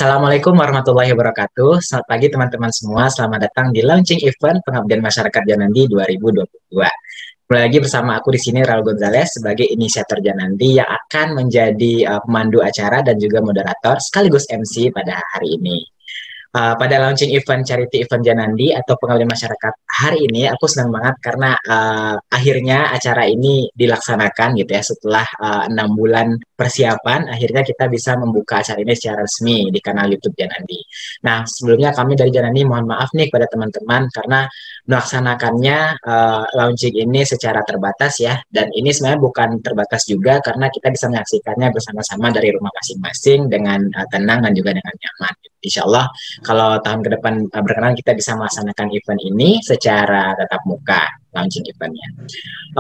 Assalamualaikum warahmatullahi wabarakatuh. Selamat pagi teman-teman semua. Selamat datang di launching event Pengabdian Masyarakat Janandi 2022. Kembali lagi bersama aku di sini Raul Gonzalez sebagai inisiator Janandi yang akan menjadi pemandu acara dan juga moderator sekaligus MC pada hari ini. Pada launching event charity event Janandi atau pengabdian masyarakat hari ini aku senang banget karena akhirnya acara ini dilaksanakan gitu ya setelah 6 bulan persiapan akhirnya kita bisa membuka acara ini secara resmi di kanal YouTube Janandi. Nah sebelumnya kami dari Janandi mohon maaf nih kepada teman-teman karena melaksanakannya launching ini secara terbatas ya dan ini sebenarnya bukan terbatas juga karena kita bisa menyaksikannya bersama-sama dari rumah masing-masing dengan tenang dan juga dengan nyaman. Insya Allah kalau tahun ke depan berkenan kita bisa melaksanakan event ini secara tatap muka launching eventnya.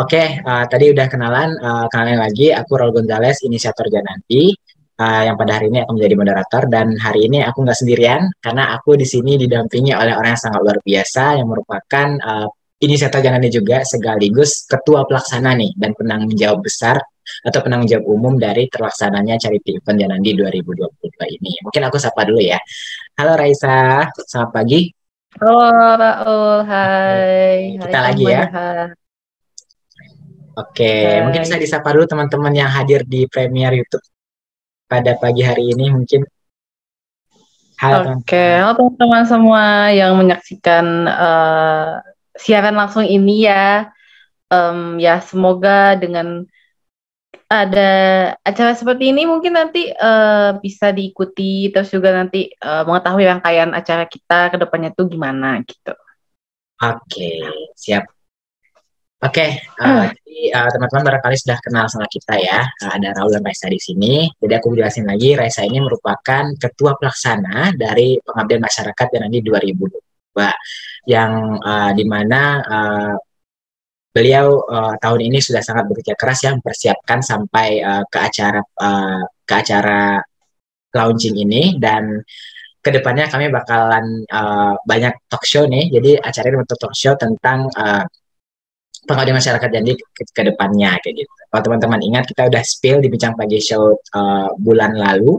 Oke, tadi udah kenalan lagi. Aku Raul Gonzalez, inisiator Janandi, yang pada hari ini akan menjadi moderator dan hari ini aku nggak sendirian karena aku di sini didampingi oleh orang yang sangat luar biasa yang merupakan inisiator Janandi juga sekaligus ketua pelaksana nih dan penanggung jawab besar atau penanggung jawab umum dari terlaksananya Charity Event Janandi 2022 ini. Mungkin aku sapa dulu ya. Halo Raisa, selamat pagi. Halo Raul, hai. Kita Hai lagi ya. semuanya. Oke, Hai. mungkin bisa disapa dulu teman-teman yang hadir di Premier YouTube pada pagi hari ini mungkin. Halo Oke, teman-teman. halo teman-teman semua yang menyaksikan siaran langsung ini ya. Ya semoga dengan ada acara seperti ini mungkin nanti bisa diikuti terus juga nanti mengetahui rangkaian acara kita ke depannya tuh gimana gitu. Oke, siap. Oke, jadi teman-teman barangkali sudah kenal sama kita ya. Ada Raul dan Raisa di sini. Jadi aku jelasin lagi, Raisa ini merupakan ketua pelaksana dari Pengabdian Masyarakat Janandi 2022 yang dimana beliau tahun ini sudah sangat bekerja keras ya mempersiapkan sampai ke acara launching ini dan kedepannya kami bakalan banyak talk show nih. Jadi acara ini bentuk talk show tentang pengabdian masyarakat jadi ke depannya kayak gitu. Kalau teman-teman ingat kita udah spill di Bincang Pagi Show bulan lalu.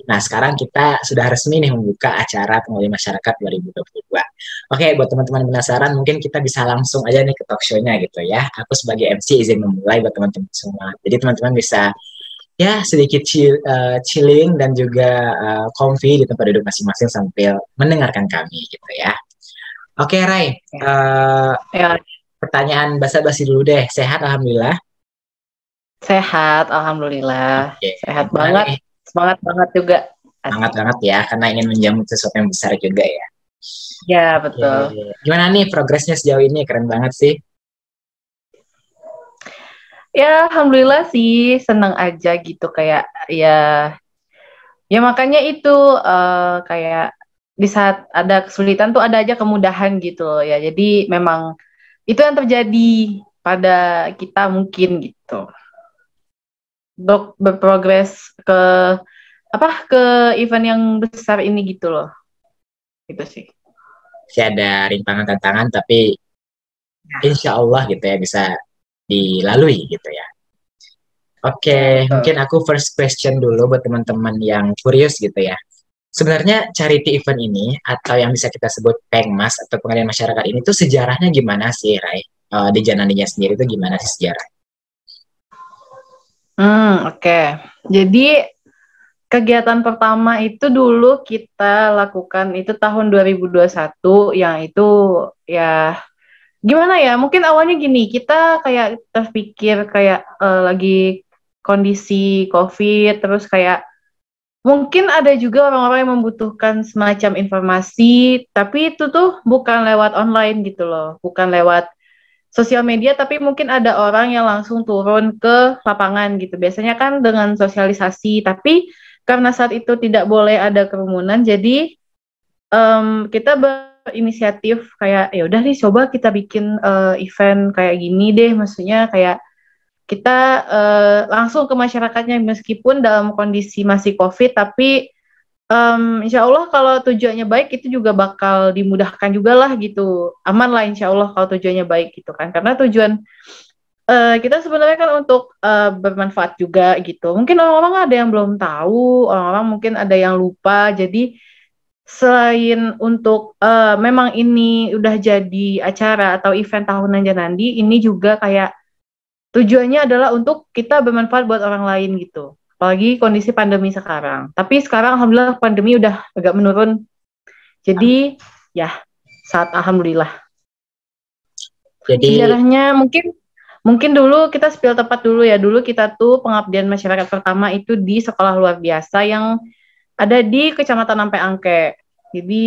Nah, sekarang kita sudah resmi nih membuka acara pengabdian masyarakat 2022. Oke, buat teman-teman penasaran mungkin kita bisa langsung aja nih ke talk show-nya gitu ya. Aku sebagai MC izin memulai buat teman-teman semua. Jadi teman-teman bisa ya sedikit chilling dan juga comfy di tempat duduk masing-masing sambil mendengarkan kami gitu ya. Oke, Rai. Ya. Pertanyaan basa-basi dulu deh. Sehat, alhamdulillah. Sehat, alhamdulillah. Oke. Sehat banget, semangat banget juga. Semangat banget ya, karena ingin menjamu sesuatu yang besar juga ya. Ya, betul. Oke. Gimana nih progresnya sejauh ini? Keren banget sih. Ya, alhamdulillah sih, senang aja gitu kayak ya makanya itu kayak di saat ada kesulitan tuh ada aja kemudahan gitu loh ya. Jadi memang itu yang terjadi pada kita mungkin gitu. Berprogres ke event yang besar ini gitu loh. Gitu sih. Masih ada rintangan tantangan tapi insya Allah gitu ya bisa dilalui gitu ya. Oke, mungkin aku first question dulu buat teman-teman yang curious gitu ya. Sebenarnya charity event ini atau yang bisa kita sebut Pengmas atau pengabdian masyarakat ini tuh sejarahnya gimana sih, Rai? Di Janandinya sendiri itu gimana sih sejarah? Oke. Jadi kegiatan pertama itu dulu kita lakukan itu tahun 2021 yang itu ya gimana ya? Mungkin awalnya gini, kita kayak terpikir kayak lagi kondisi COVID terus kayak mungkin ada juga orang-orang yang membutuhkan semacam informasi, tapi itu tuh bukan lewat online gitu loh, bukan lewat sosial media, tapi mungkin ada orang yang langsung turun ke lapangan gitu. Biasanya kan dengan sosialisasi, tapi karena saat itu tidak boleh ada kerumunan, jadi kita berinisiatif kayak ya udah nih coba kita bikin event kayak gini deh, maksudnya kayak kita langsung ke masyarakatnya meskipun dalam kondisi masih COVID, tapi insya Allah kalau tujuannya baik itu juga bakal dimudahkan juga lah gitu, aman lah insya Allah kalau tujuannya baik gitu kan, karena tujuan kita sebenarnya kan untuk bermanfaat juga gitu. Mungkin orang-orang ada yang belum tahu, orang-orang mungkin ada yang lupa. Jadi selain untuk memang ini udah jadi acara atau event tahunan Janandi, ini juga kayak tujuannya adalah untuk kita bermanfaat buat orang lain gitu. Apalagi kondisi pandemi sekarang. Tapi sekarang alhamdulillah pandemi udah agak menurun. Jadi ya saat alhamdulillah. Jadi Sejarahnya mungkin dulu kita spill tepat dulu ya. Dulu kita tuh pengabdian masyarakat pertama itu di sekolah luar biasa yang ada di Kecamatan Ampe Angke. Jadi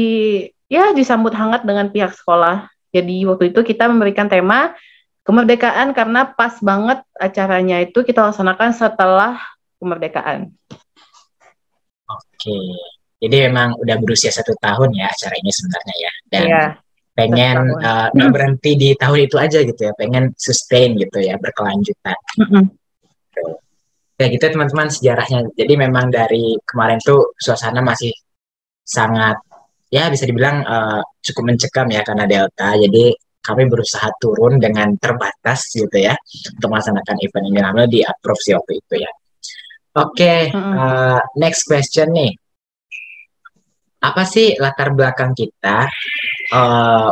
ya disambut hangat dengan pihak sekolah. Jadi waktu itu kita memberikan tema kemerdekaan karena pas banget acaranya itu kita laksanakan setelah kemerdekaan. oke. Jadi memang udah berusia 1 tahun ya acara ini sebenarnya ya. Dan Iya, pengen 1 tahun. nggak berhenti di tahun itu aja gitu ya. Pengen sustain gitu ya, berkelanjutan. Kayak gitu teman-teman sejarahnya. Jadi memang dari kemarin tuh suasana masih sangat ya bisa dibilang cukup mencekam ya karena Delta. Jadi kami berusaha turun dengan terbatas gitu ya untuk melaksanakan event ini. Alhamdulillah di approve sih waktu itu ya. Oke, next question nih. Apa sih latar belakang kita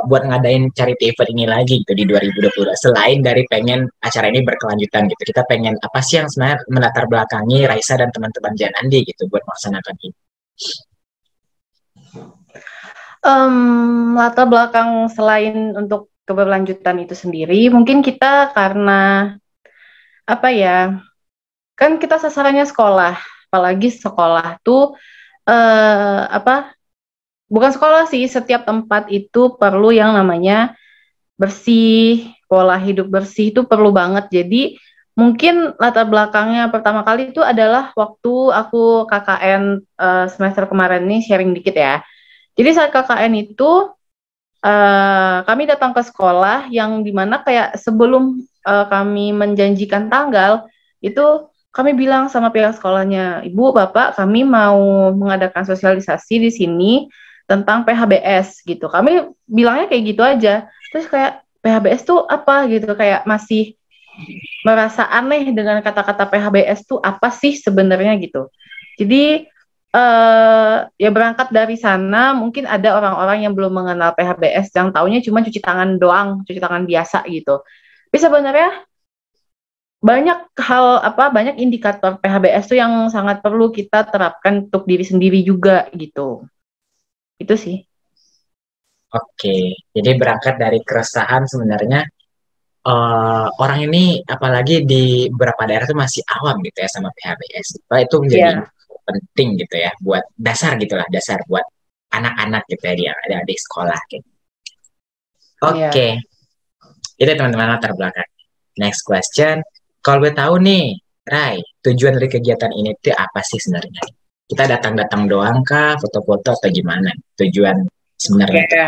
buat ngadain charity event ini lagi gitu di 2022 selain dari pengen acara ini berkelanjutan gitu, kita pengen apa sih yang sebenarnya melatar belakangi Raisa dan teman-teman Janandi gitu buat melaksanakan ini. Latar belakang selain untuk keberlanjutan itu sendiri, mungkin kita karena apa ya, kan kita sasarannya sekolah, apalagi sekolah tuh apa? Bukan sekolah sih, setiap tempat itu perlu yang namanya bersih, pola hidup bersih itu perlu banget. Jadi mungkin latar belakangnya pertama kali itu adalah waktu aku KKN semester kemarin nih sharing dikit ya. Jadi saat KKN itu kami datang ke sekolah yang dimana kayak sebelum kami menjanjikan tanggal itu kami bilang sama pihak sekolahnya, Ibu, Bapak, kami mau mengadakan sosialisasi di sini tentang PHBS gitu. Kami bilangnya kayak gitu aja. Terus kayak PHBS tuh apa gitu, kayak masih merasa aneh dengan kata-kata PHBS tuh apa sih sebenarnya gitu. Jadi ya berangkat dari sana mungkin ada orang-orang yang belum mengenal PHBS yang taunya cuma cuci tangan doang, cuci tangan biasa gitu. Tapi sebenarnya banyak indikator PHBS tuh yang sangat perlu kita terapkan untuk diri sendiri juga gitu. Itu sih. Oke, jadi berangkat dari keresahan sebenarnya orang ini apalagi di beberapa daerah tuh masih awam gitu ya sama PHBS. Pak itu menjadi Iya. penting gitu ya buat dasar gitulah, dasar buat anak-anak gitu ya yang ada di sekolah gitu. Oke, Iya. itu teman-teman latar belakang. Next question. Kalau gue tahu nih, Rai, tujuan dari kegiatan ini tuh apa sih sebenarnya? Kita datang-datang doang kah, foto-foto atau gimana? Tujuan sebenarnya tuh. Oke.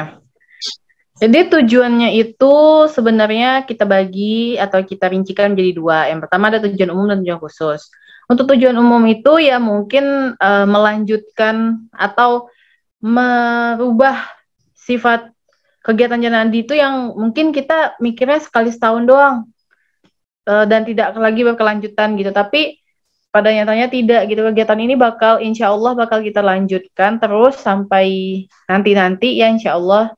Jadi tujuannya itu sebenarnya kita bagi atau kita rincikan menjadi dua. Yang pertama ada tujuan umum dan tujuan khusus. Untuk tujuan umum itu ya mungkin melanjutkan atau merubah sifat kegiatan Janandi itu yang mungkin kita mikirnya sekali setahun doang dan tidak lagi berkelanjutan gitu. Tapi pada nyatanya tidak gitu. Kegiatan ini insya Allah bakal kita lanjutkan terus sampai nanti-nanti ya insya Allah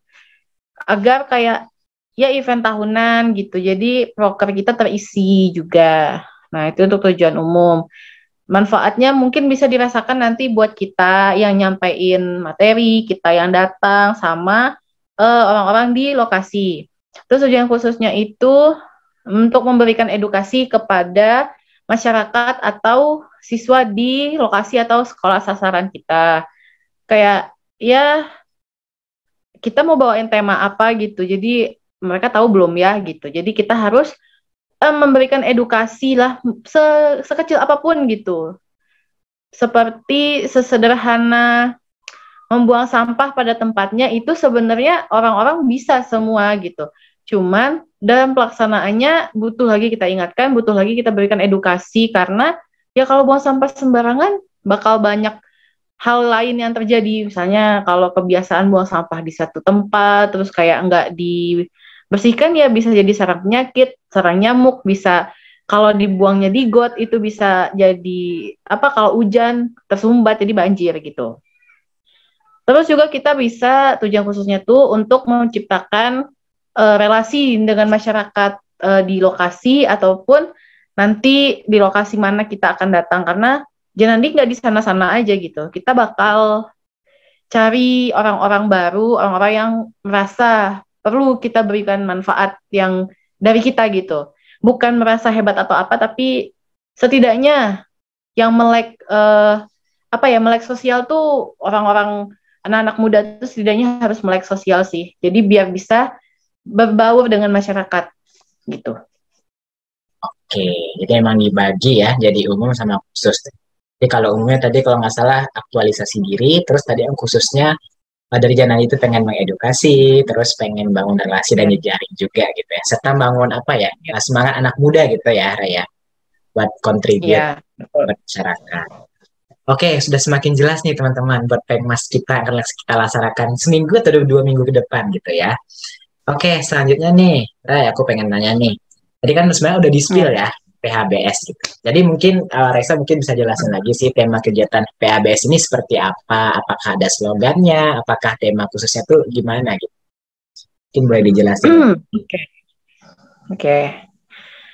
agar kayak ya event tahunan gitu. Jadi proker kita terisi juga. Nah, itu untuk tujuan umum. Manfaatnya mungkin bisa dirasakan nanti buat kita yang nyampein materi, kita yang datang sama orang-orang di lokasi. Terus tujuan khususnya itu untuk memberikan edukasi kepada masyarakat atau siswa di lokasi atau sekolah sasaran kita. Kayak ya kita mau bawain tema apa gitu. Jadi mereka tahu belum ya gitu. Jadi kita harus memberikan edukasi lah sekecil apapun gitu. Seperti sesederhana membuang sampah pada tempatnya itu sebenarnya orang-orang bisa semua gitu. Cuman dalam pelaksanaannya butuh lagi kita ingatkan, butuh lagi kita berikan edukasi karena ya kalau buang sampah sembarangan bakal banyak hal lain yang terjadi. Misalnya kalau kebiasaan buang sampah di satu tempat terus kayak bersihkan ya bisa jadi sarang penyakit, sarang nyamuk, bisa kalau dibuangnya di got itu bisa jadi apa kalau hujan tersumbat jadi banjir gitu. Terus juga kita bisa tujuan khususnya tuh untuk menciptakan relasi dengan masyarakat di lokasi ataupun nanti di lokasi mana kita akan datang karena Janandi nggak di sana-sana aja gitu. Kita bakal cari orang-orang baru, orang-orang yang merasa perlu kita berikan manfaat yang dari kita gitu. Bukan merasa hebat atau apa, tapi setidaknya yang melek sosial tuh orang-orang anak-anak muda tuh setidaknya harus melek sosial sih. Jadi biar bisa berbaur dengan masyarakat gitu. Oke, jadi emang dibagi ya, jadi umum sama khusus. Jadi kalau umumnya tadi kalau nggak salah aktualisasi diri, terus tadi yang khususnya dari Janan itu pengen mengedukasi, terus pengen bangun relasi dan Ya. jejaring juga gitu ya. Serta bangun apa ya, semangat anak muda gitu ya, Raya, buat contribute Iya, betul. buat masyarakat. Oke, sudah semakin jelas nih teman-teman buat Pengmas kita yang akan kita laksanakan seminggu atau 2 minggu ke depan gitu ya. Oke, selanjutnya nih, Ray, aku pengen nanya nih. Tadi kan sebenarnya udah di-spill Ya. ya, PHBS gitu. Jadi mungkin Raisa mungkin bisa jelasin lagi sih tema kegiatan PHBS ini seperti apa? Apakah ada slogannya? Apakah tema khususnya tuh gimana gitu? Mungkin boleh dijelasin. Oke. Oke.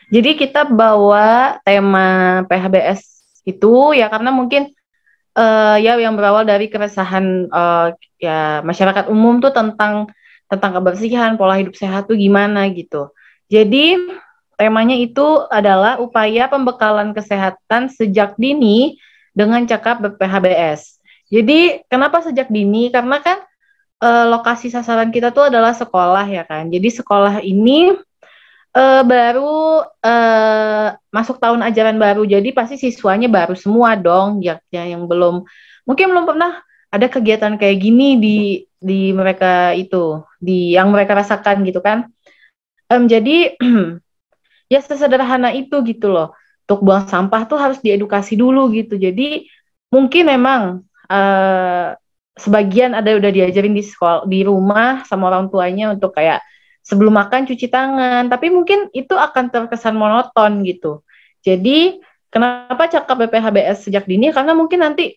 Jadi kita bawa tema PHBS itu ya karena mungkin ya yang berawal dari keresahan ya masyarakat umum tuh tentang kebersihan, pola hidup sehat tuh gimana gitu. Jadi temanya itu adalah upaya pembekalan kesehatan sejak dini dengan cakap ber-PHBS. Jadi kenapa sejak dini? Karena kan lokasi sasaran kita tuh adalah sekolah ya kan. Jadi sekolah ini baru masuk tahun ajaran baru, jadi pasti siswanya baru semua dong, ya yang mungkin belum pernah ada kegiatan kayak gini di mereka itu, di yang mereka rasakan gitu kan. Jadi ya sesederhana itu gitu loh. Untuk buang sampah tuh harus diedukasi dulu gitu. Jadi mungkin memang sebagian ada udah diajarin di sekolah, di rumah sama orang tuanya untuk kayak sebelum makan cuci tangan, tapi mungkin itu akan terkesan monoton gitu. Jadi kenapa cakap BPHBS sejak dini? Karena mungkin nanti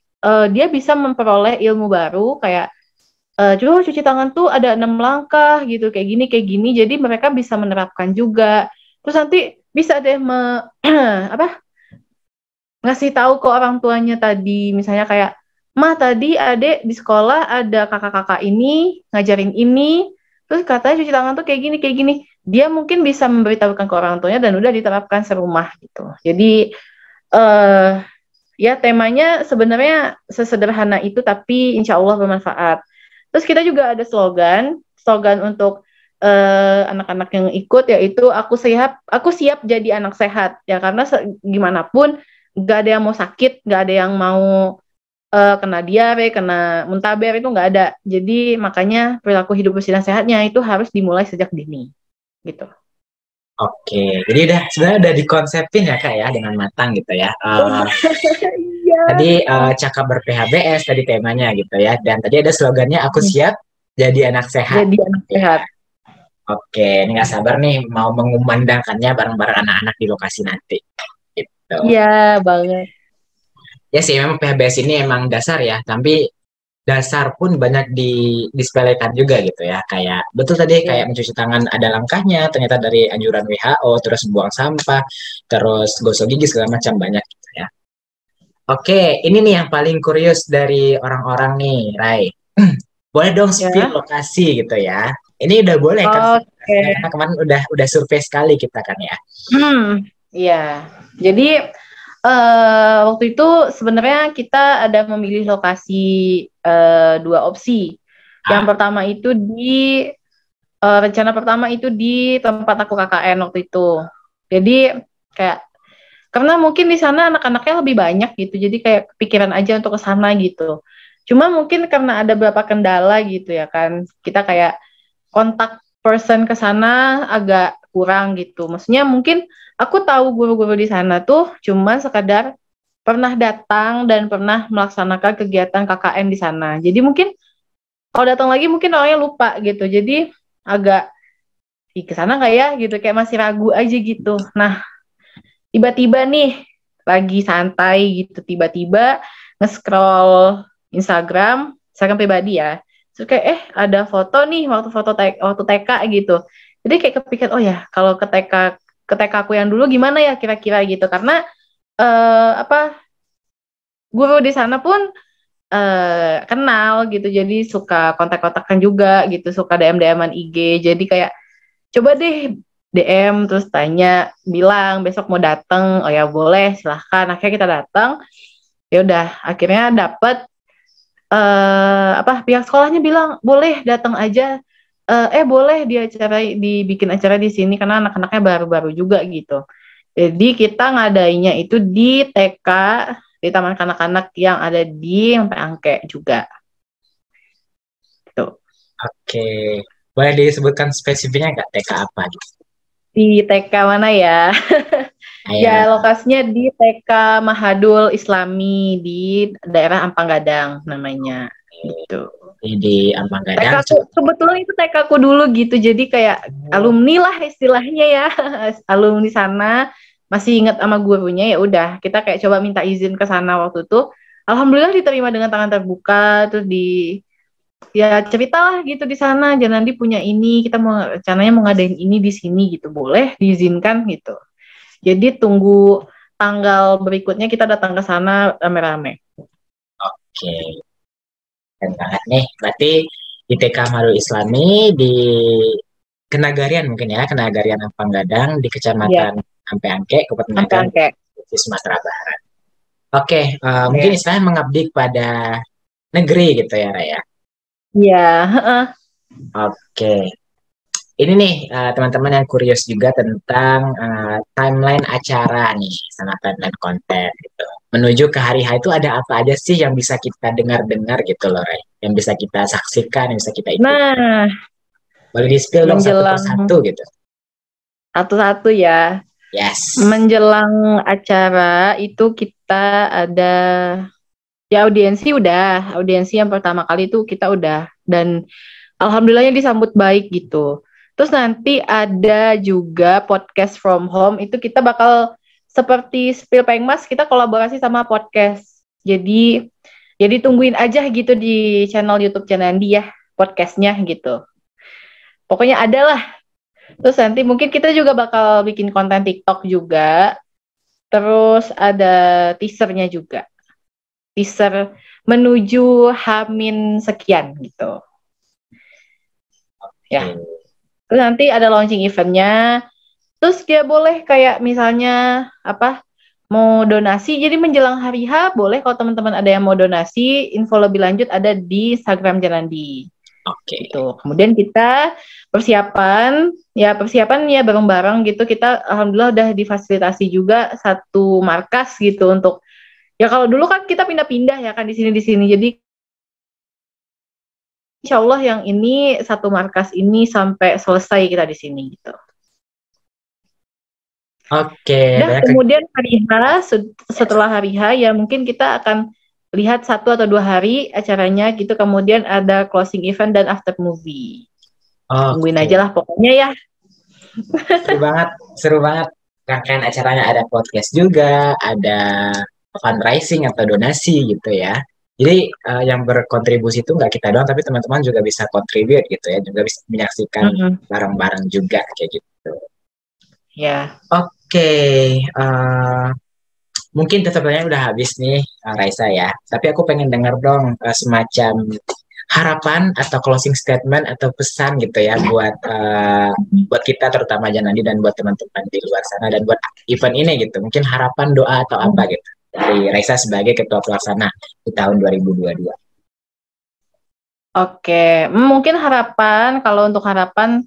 dia bisa memperoleh ilmu baru kayak coba cuci tangan tuh ada 6 langkah gitu kayak gini jadi mereka bisa menerapkan juga terus nanti bisa deh apa ngasih tahu ke orang tuanya tadi misalnya kayak mah tadi adek di sekolah ada kakak-kakak ini ngajarin ini terus katanya cuci tangan tuh kayak gini dia mungkin bisa memberitahukan ke orang tuanya dan udah diterapkan serumah gitu jadi eh ya temanya sebenarnya sesederhana itu tapi insya Allah bermanfaat. Terus kita juga ada slogan untuk anak-anak yang ikut yaitu aku siap jadi anak sehat ya karena gimana pun nggak ada yang mau sakit, nggak ada yang mau kena diare, kena muntaber itu nggak ada. Jadi makanya perilaku hidup bersih dan sehatnya itu harus dimulai sejak dini gitu. Oke, jadi sebenarnya udah dikonsepin ya Kak ya dengan matang gitu ya. Iya. Tadi cakap ber-PHBS tadi temanya gitu ya. Dan tadi ada slogannya aku siap jadi anak sehat. Jadi anak Ya. sehat. Oke, ini nggak sabar nih mau mengumandangkannya bareng-bareng anak-anak di lokasi nanti. Gitu. Iya banget. Ya sih, memang PHBS ini emang dasar ya, tapi dasar pun banyak disepelekan juga gitu ya. Kayak betul tadi kayak Iya. mencuci tangan ada langkahnya, ternyata dari anjuran WHO, terus buang sampah, terus gosok gigi segala macam banyak gitu ya. Oke, ini nih yang paling kurios dari orang-orang nih, Rai. Boleh dong spill Ya. lokasi gitu ya. Ini udah boleh kan? Oke. Karena kemarin udah survei sekali kita kan ya. Iya. Jadi waktu itu sebenarnya kita ada memilih lokasi 2 opsi. Yang Ah, pertama itu rencana pertama itu di tempat aku KKN waktu itu. Jadi kayak karena mungkin di sana anak-anaknya lebih banyak gitu. Jadi kayak kepikiran aja untuk ke sana gitu. Cuma mungkin karena ada beberapa kendala gitu ya kan. Kita kayak kontak person ke sana agak kurang gitu. Maksudnya mungkin aku tahu guru-guru di sana tuh cuma sekadar pernah datang dan pernah melaksanakan kegiatan KKN di sana. Jadi mungkin kalau datang lagi mungkin orangnya lupa gitu. Jadi agak ih ke sana nggak ya gitu, kayak masih ragu aja gitu. Nah, tiba-tiba nih lagi santai gitu, tiba-tiba nge-scroll Instagram pribadi ya. Terus kayak ada foto nih waktu TK gitu. Jadi kayak kepikir, oh ya kalau ke TK aku yang dulu gimana ya kira-kira gitu. Karena apa guru di sana pun kenal gitu, jadi suka kontak-kontakan juga gitu, suka DM-an IG. Jadi kayak coba deh DM terus tanya, bilang besok mau datang. Oh ya boleh, silahkan. Akhirnya kita datang. Ya udah, akhirnya dapet pihak sekolahnya bilang boleh datang aja. Boleh dibikin acara di sini karena anak-anaknya baru-baru juga gitu. Jadi kita ngadainnya itu di TK, di taman kanak-kanak yang ada di Angke juga. Gitu. Oke, boleh disebutkan spesifiknya nggak TK apa gitu? Di TK mana ya? Ya, lokasinya di TK Mahadul Islami di daerah Ampang Gadang namanya. Gitu. Di Ampang Gadang. Kebetulan itu TK aku dulu gitu, jadi kayak alumni lah istilahnya ya. Alumni sana, masih ingat sama gurunya. Ya udah, kita kayak coba minta izin ke sana waktu itu. Alhamdulillah diterima dengan tangan terbuka. Terus ya ceritalah gitu di sana, Janandi punya ini, kita mau rencananya mau ngadain ini di sini gitu, boleh diizinkan gitu. Jadi tunggu tanggal berikutnya kita datang ke sana rame-rame. Oke, keren banget nih. Berarti di TK Marul Islami di Kenagarian mungkin ya, Kenagarian Ampang Gadang di Kecamatan Ampe Angke, Kabupaten Agam, di Sumatera Barat. Oke, mungkin istilahnya mengabdi pada negeri gitu ya, Raya. Iya. Oke. Ini nih teman-teman yang curious juga tentang timeline acara nih sama timeline konten gitu. Menuju ke hari H itu ada apa aja sih yang bisa kita dengar-dengar gitu loh, Ray? Yang bisa kita saksikan, yang bisa kita ikuti. Nah, boleh di-spill dong satu persatu gitu. Satu-satu ya. Yes. Menjelang acara itu kita ada ya audiensi yang pertama kali itu kita udah, dan alhamdulillahnya disambut baik gitu. Terus nanti ada juga podcast from home, itu kita bakal seperti Spill Pengmas, kita kolaborasi sama podcast. Jadi tungguin aja gitu di channel YouTube Janandi ya, podcastnya gitu. Pokoknya ada lah. Terus nanti mungkin kita juga bakal bikin konten TikTok juga. Terus ada teasernya juga. Teaser menuju H-min sekian gitu. Ya. Terus nanti ada launching eventnya. Terus dia boleh kayak misalnya mau donasi. Jadi menjelang hari H boleh kalau teman-teman ada yang mau donasi. Info lebih lanjut ada di Instagram Janandi. Oke. Gitu. Kemudian kita persiapan ya bareng-bareng gitu. Kita alhamdulillah udah difasilitasi juga satu markas gitu untuk, ya kalau dulu kan kita pindah-pindah ya kan di sini. Jadi insya Allah yang ini satu markas ini sampai selesai kita di sini gitu. Oke. Kemudian hari H, setelah hari H ya mungkin kita akan lihat 1 atau 2 hari acaranya gitu. Kemudian ada closing event dan after movie. Tungguin aja lah pokoknya ya. Seru banget. Rangkaian acaranya ada podcast juga, ada fundraising atau donasi gitu ya. Jadi yang berkontribusi itu nggak kita doang, tapi teman-teman juga bisa contribute gitu ya, juga bisa menyaksikan bareng-bareng juga kayak gitu. Ya. Oke, mungkin tetapnya udah habis nih Raisa ya. Tapi aku pengen dengar dong semacam harapan atau closing statement atau pesan gitu ya buat kita terutama Janandi dan buat teman-teman di luar sana dan buat event ini gitu. Mungkin harapan, doa atau apa gitu dari Raisa sebagai ketua pelaksana di tahun 2022. Oke, mungkin kalau untuk harapan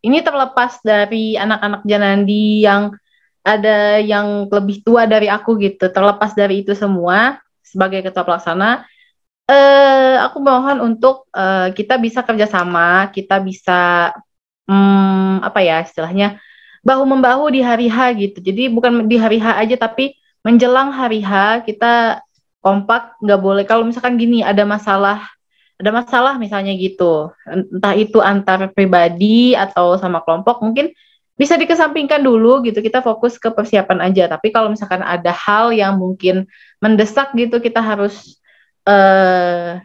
ini terlepas dari anak-anak Janandi yang ada yang lebih tua dari aku gitu. Terlepas dari itu semua, sebagai ketua pelaksana, aku mohon untuk kita bisa kerjasama, kita bisa istilahnya bahu-membahu di hari H gitu. Jadi bukan di hari H aja, tapi menjelang hari H kita kompak. Nggak boleh kalau misalkan gini ada masalah ada masalah misalnya gitu, entah itu antar pribadi atau sama kelompok, mungkin bisa dikesampingkan dulu gitu, kita fokus ke persiapan aja. Tapi kalau misalkan ada hal yang mungkin mendesak gitu, kita harus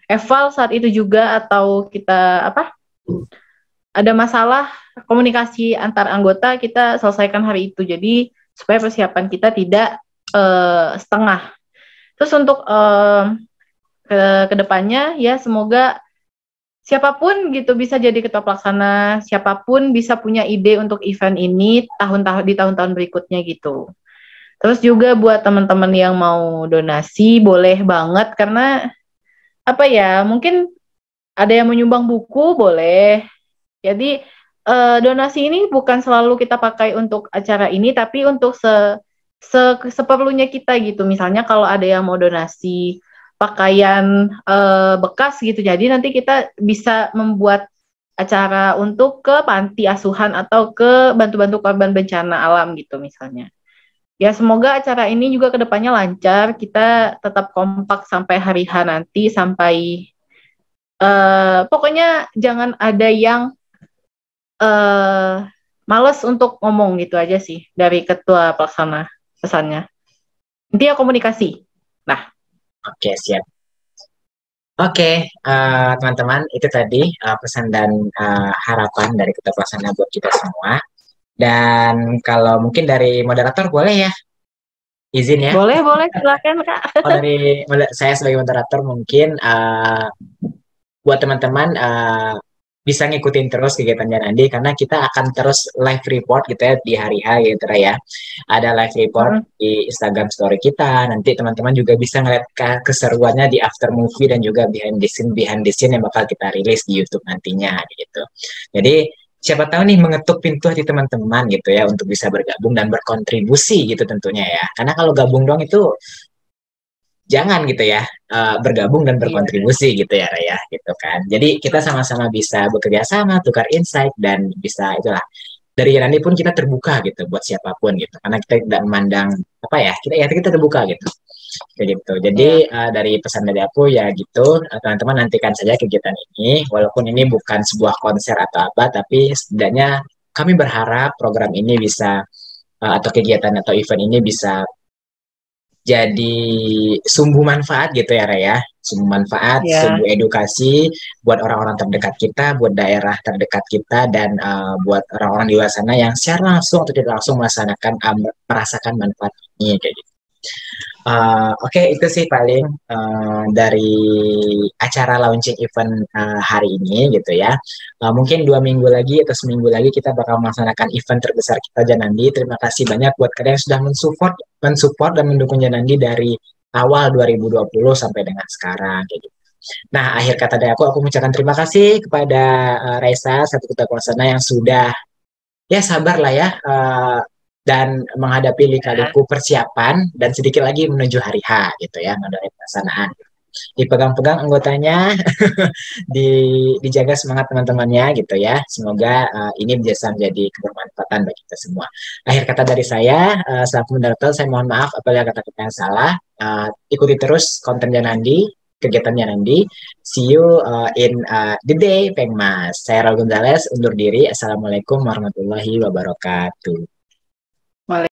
eval saat itu juga, atau kita ada masalah komunikasi antar anggota, kita selesaikan hari itu. Jadi supaya persiapan kita tidak setengah. Terus untuk ke depannya ya semoga siapapun gitu bisa jadi ketua pelaksana, siapapun bisa punya ide untuk event ini di tahun-tahun berikutnya gitu. Terus juga buat teman-teman yang mau donasi boleh banget, karena apa ya, mungkin ada yang menyumbang buku boleh. Jadi donasi ini bukan selalu kita pakai untuk acara ini, tapi untuk seperlunya kita gitu. Misalnya kalau ada yang mau donasi pakaian bekas gitu, jadi nanti kita bisa membuat acara untuk ke panti asuhan atau ke bantu-bantu korban bencana alam gitu misalnya. Ya semoga acara ini juga kedepannya lancar, kita tetap kompak sampai hari H nanti, sampai pokoknya jangan ada yang males untuk ngomong gitu aja sih dari ketua pelaksana pesannya. Intinya komunikasi. Nah, Oke, siap. Oke, teman-teman, itu tadi pesan dan harapan dari Ketua Pelaksana buat kita semua. Dan kalau mungkin dari moderator boleh ya, izin ya. boleh silakan Kak. Oh, dari saya sebagai moderator mungkin buat teman-teman bisa ngikutin terus kegiatannya Nandi, karena kita akan terus live report gitu ya di hari H gitu ya. Ada live report di Instagram story kita. Nanti teman-teman juga bisa ngeliat keseruannya di after movie dan juga behind the scene yang bakal kita rilis di YouTube nantinya gitu. Jadi siapa tahu nih mengetuk pintu hati teman-teman gitu ya untuk bisa bergabung dan berkontribusi gitu tentunya ya. Karena kalau gabung dong itu jangan gitu ya, bergabung dan berkontribusi gitu ya Raya gitu kan. Jadi kita sama-sama bisa bekerja sama, tukar insight, dan bisa itulah dari Yanani pun kita terbuka gitu buat siapapun gitu, karena kita tidak memandang apa ya, kita terbuka gitu kayak gitu. Jadi dari pesan dari aku ya gitu, teman-teman nantikan saja kegiatan ini, walaupun ini bukan sebuah konser atau apa, tapi setidaknya kami berharap program ini bisa atau kegiatan atau event ini bisa jadi sumbu manfaat gitu ya Raya, sumbu manfaat, sumbu edukasi buat orang-orang terdekat kita, buat daerah terdekat kita, dan buat orang-orang di luar sana yang secara langsung atau tidak langsung merasakan manfaat ini kayak gitu. Oke, itu sih paling dari acara launching event hari ini gitu ya. Mungkin 2 minggu lagi atau seminggu lagi kita bakal melaksanakan event terbesar kita Janandi. Terima kasih banyak buat kalian yang sudah mensupport dan mendukung Janandi dari awal 2020 sampai dengan sekarang kayak gitu. Nah, akhir kata dari aku mengucapkan terima kasih kepada Raisa, satu ketua pelaksana yang sudah ya sabar lah ya dan menghadapi lika-liku persiapan dan sedikit lagi menuju hari H gitu ya, mengenai pelaksanaan. Dipegang-pegang anggotanya, dijaga semangat teman-temannya gitu ya. Semoga ini bisa menjadi kebermanfaatan bagi kita semua. Akhir kata dari saya, selaku moderator, saya mohon maaf apabila kata-kata yang salah. Ikuti terus konten Janandi, kegiatannya Nandi. See you in the day, Pengmas. Saya Raul Gonzalez, undur diri. Assalamualaikum warahmatullahi wabarakatuh.